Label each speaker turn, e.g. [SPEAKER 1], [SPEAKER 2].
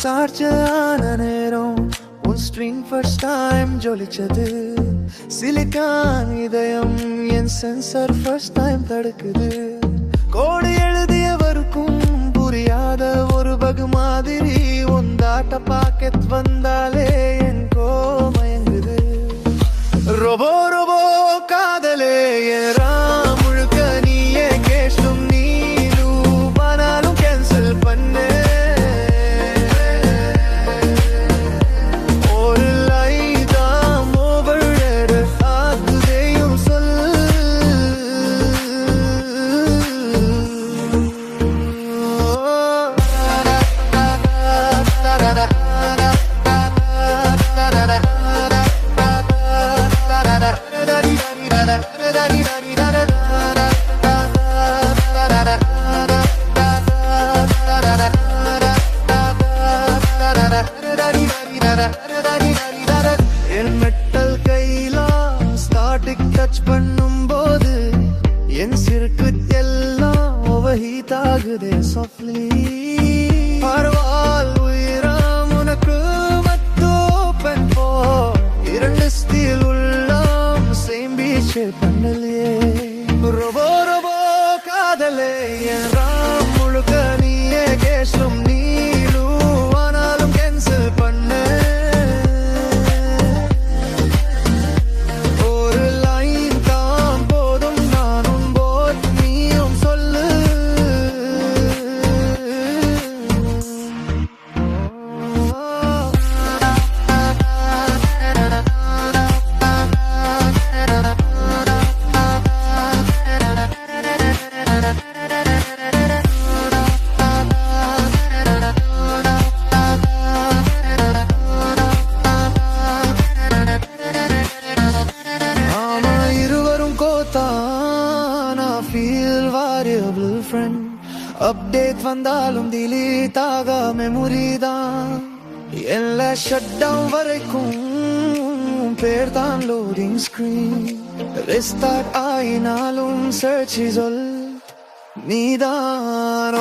[SPEAKER 1] சார்ஜான நேரம் உன் string first time ஜொலிச்சது. Silicon இதயம் என் சென்சர் ஃபர்ஸ்ட் டைம் தடுக்குது. கோடு எழுதியவருக்கும் புரியாத ஒரு பகு மாதிரி உந்தாட்ட பாக்கெட் வந்தாலே என் கோமயங்குது. ரொபோ ரொபோ காதலே ஏறா முழுக்க நீயே கேஷும் நீலு ஆனாலும் கேன்சல் பண்ணு. ஒரு லைதான் ஓவர் ஆகுதேயும் சொல். என் மெட்டல் கையிலா ஸ்டார்டிக் டச் பண்ணும் போது என் சிறுக்கு எல்லாம் ஓவர்ஹீட் ஆகுதே சாஃப்ட்லி. பரவால் உயிராம் உனக்கு மத்தோ பெண் போ இரண்டு ஸ்டீல் உள்ளாம் சேம் பீச் பண்ணலையே. ரொபோ ரொபோ காதலே என் ராம் முழுக்க நீயே கேஷும் நீலு ஆனாலும் கேன்சல் பண்ணு. ஒரு லைன் தான் போதும் நானும் போட் நீயும் சொல்லு. ஆமா இருவரும் கோத்தானா ஃபீல் variable friend. அப்டேட் வந்தாலும் delete ஆக மெமரி தான். எல்லா ஷட் டவுன் வரைக்கும் பேர் தான் லோடிங் ஸ்கிரீன். ரெஸ்டார்ட் ஆயினாலும் சர்ச் சொல் நீதான்.